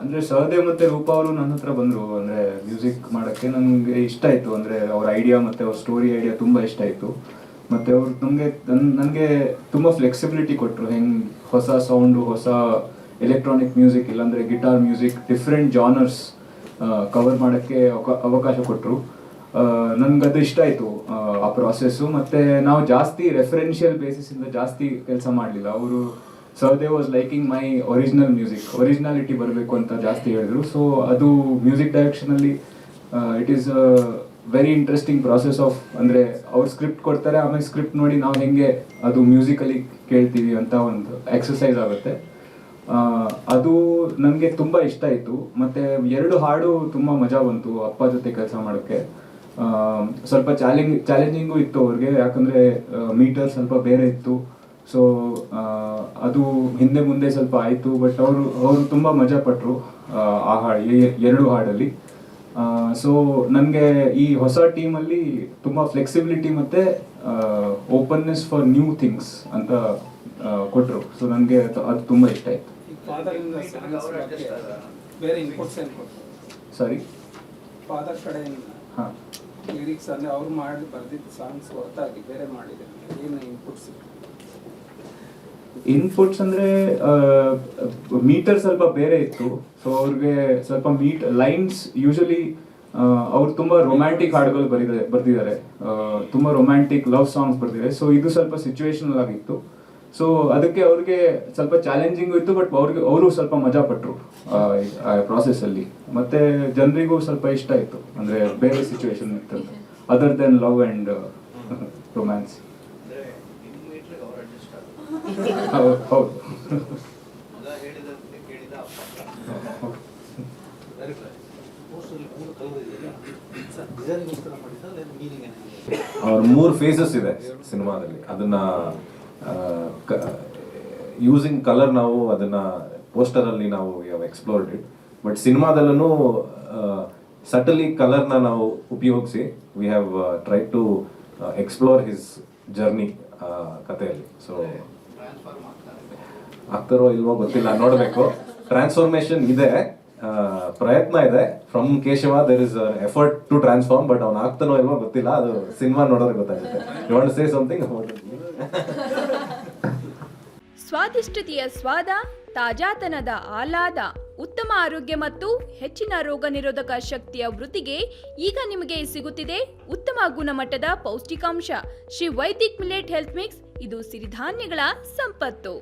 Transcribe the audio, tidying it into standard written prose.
ಅಂದರೆ ಸಹದೇವ್ ಮತ್ತು ರೂಪ ಅವರು ನನ್ನ ಹತ್ರ ಬಂದರು. ಅಂದರೆ ಮ್ಯೂಸಿಕ್ ಮಾಡೋಕ್ಕೆ ನನಗೆ ಇಷ್ಟ ಆಯಿತು. ಅಂದರೆ ಅವ್ರ ಐಡಿಯಾ ಮತ್ತು ಅವ್ರ ಸ್ಟೋರಿ ಐಡಿಯಾ ತುಂಬ ಇಷ್ಟ ಆಯಿತು. ಮತ್ತು ಅವರು ನನಗೆ ತುಂಬ ಫ್ಲೆಕ್ಸಿಬಿಲಿಟಿ ಕೊಟ್ಟರು. ಹೆಂಗೆ ಹೊಸ ಸೌಂಡು, ಹೊಸ ಎಲೆಕ್ಟ್ರಾನಿಕ್ ಮ್ಯೂಸಿಕ್ ಇಲ್ಲಾಂದರೆ guitar music, different genres cover ಮಾಡೋಕ್ಕೆ ಅವಕಾಶ ಕೊಟ್ಟರು. ನನಗದು ಇಷ್ಟ ಆಯಿತು ಆ ಪ್ರಾಸೆಸ್ಸು. ಮತ್ತು ನಾವು ಜಾಸ್ತಿ ರೆಫರೆನ್ಷಿಯಲ್ ಬೇಸಿಸಿಂದ ಜಾಸ್ತಿ ಕೆಲಸ ಮಾಡಲಿಲ್ಲ. ಅವರು Sahadev was liking my original music, originality ಬರಬೇಕು ಅಂತ ಜಾಸ್ತಿ ಹೇಳಿದ್ರು. ಸೊ ಅದು ಮ್ಯೂಸಿಕ್ ಡೈರೆಕ್ಷನಲ್ಲಿ it is a very interesting process of, ಅಂದರೆ ಅವ್ರು ಸ್ಕ್ರಿಪ್ಟ್ ಕೊಡ್ತಾರೆ, ಆಮೇಲೆ ಸ್ಕ್ರಿಪ್ಟ್ ನೋಡಿ ನಾವು ಹೆಂಗೆ ಅದು ಮ್ಯೂಸಿಕಲಿ ಕೇಳ್ತೀವಿ ಅಂತ ಒಂದು ಎಕ್ಸಸೈಸ್ ಆಗುತ್ತೆ. ಅದು ನನಗೆ ತುಂಬ ಇಷ್ಟ ಆಯಿತು. ಮತ್ತು 2 ಹಾಡು ತುಂಬ ಮಜಾ ಬಂತು ಅಪ್ಪ ಜೊತೆ ಕೆಲಸ ಮಾಡೋಕ್ಕೆ. ಸ್ವಲ್ಪ ಚಾಲೆಂಜಿಂಗು ಇತ್ತು ಅವ್ರಿಗೆ, ಯಾಕಂದರೆ ಮೀಟರ್ ಸ್ವಲ್ಪ ಬೇರೆ ಇತ್ತು. ಸೊ ಅದು ಹಿಂದೆ ಮುಂದೆ ಸ್ವಲ್ಪ ಆಯಿತು. ಬಟ್ ಅವರು ತುಂಬ ಮಜಾ ಪಟ್ಟರು ಆ ಹಾಡು, 2 ಹಾಡಲ್ಲಿ. ಸೊ ನನಗೆ ಈ ಹೊಸ ಟೀಮಲ್ಲಿ ತುಂಬ ಫ್ಲೆಕ್ಸಿಬಿಲಿಟಿ ಮತ್ತು ಓಪನ್ನೆಸ್ ಫಾರ್ ನ್ಯೂ ಥಿಂಗ್ಸ್ ಅಂತ ಕೊಟ್ಟರು. ಸೊ ನನಗೆ ಅದು ತುಂಬ ಇಷ್ಟ ಆಯಿತು. ಸಾರಿ, ಫಾದರ್ ಕಡೆ ಹಾಂ, ಲಿರಿಕ್ಸ್ ಅಂದರೆ ಅವ್ರು ಮಾಡಿ ಬರೆದಿದ್ದ ಸಾಂಗ್ಸ್ ಹೊರತಾಗಿ ಬೇರೆ ಮಾಡಿದ್ದಾರೆ, ಏನು ಇನ್ಪುಟ್ಸ್ ಅಂದರೆ ಮೀಟರ್ ಸ್ವಲ್ಪ ಬೇರೆ ಇತ್ತು. ಸೊ ಅವ್ರಿಗೆ ಸ್ವಲ್ಪ ಲೈನ್ಸ್ ಯೂಶಲಿ ಅವ್ರು ತುಂಬ ರೊಮ್ಯಾಂಟಿಕ್ ಹಾಡುಗಳು ಬರ್ದಿದ್ದಾರೆ, ತುಂಬ ರೊಮ್ಯಾಂಟಿಕ್ ಲವ್ ಸಾಂಗ್ಸ್ ಬರ್ದಿದ್ದಾರೆ. ಸೊ ಇದು ಸ್ವಲ್ಪ ಸಿಚುವೇಶನಲ್ ಆಗಿತ್ತು. ಸೊ ಅದಕ್ಕೆ ಅವ್ರಿಗೆ ಸ್ವಲ್ಪ ಚಾಲೆಂಜಿಂಗು ಇತ್ತು. ಬಟ್ ಅವರು ಸ್ವಲ್ಪ ಮಜಾ ಪಟ್ಟರು ಆ ಪ್ರಾಸೆಸ್ಸಲ್ಲಿ. ಮತ್ತು ಜನರಿಗೂ ಸ್ವಲ್ಪ ಇಷ್ಟ ಆಯಿತು, ಅಂದರೆ ಬೇರೆ ಸಿಚುವೇಶನ್ ಇತ್ತಂತ, other than love and romance. ಹೌದು. ಅವ್ರ 3 ಫೇಸಸ್ ಇದೆ ಸಿನಿಮಾದಲ್ಲಿ. ಅದನ್ನ ಯೂಸಿಂಗ್ ಕಲರ್ ನಾವು ಅದನ್ನ ಪೋಸ್ಟರ್ ಅಲ್ಲಿ ನಾವು ಎಕ್ಸ್ಪ್ಲೋರ್ಡ್ ಇಟ್. ಬಟ್ ಸಿನಿಮಾದಲ್ಲೂ ಸಟಲಿ ಕಲರ್ನ ನಾವು ಉಪಯೋಗಿಸಿ we have try to explore his journey ಕಥೆಯಲ್ಲಿ. ಸೊ ಆಗ್ತಾರೋ ಇಲ್ವೋ ಗೊತ್ತಿಲ್ಲ, ನೋಡಬೇಕು. ಟ್ರಾನ್ಸ್ಫಾರ್ಮೇಶನ್ ಇದೆ, ಪ್ರಯತ್ನ ಇದೆ. From Keshava there is effort to transform. But ಅವ್ನು ಆಗ್ತಾನೋ ಇಲ್ವೋ ಗೊತ್ತಿಲ್ಲ, ಅದು ಸಿನಿಮಾ ನೋಡೋದ್ರೆ ಗೊತ್ತಾಗುತ್ತೆ. You want to say something about it? ಸ್ವಾದಿಷ್ಟತೆಯ ಸ್ವಾದ, ತಾಜಾತನದ ಆಹ್ಲಾದ, ಉತ್ತಮ ಆರೋಗ್ಯ ಮತ್ತು ಹೆಚ್ಚಿನ ರೋಗ ನಿರೋಧಕ ಶಕ್ತಿಯ ವೃದ್ಧಿಗೆ ಈಗ ನಿಮಗೆ ಸಿಗುತ್ತಿದೆ ಉತ್ತಮ ಗುಣಮಟ್ಟದ ಪೌಷ್ಟಿಕಾಂಶ. Shri Vaidik millet health mix, ಇದು ಸಿರಿಧಾನ್ಯಗಳ ಸಂಪತ್ತು.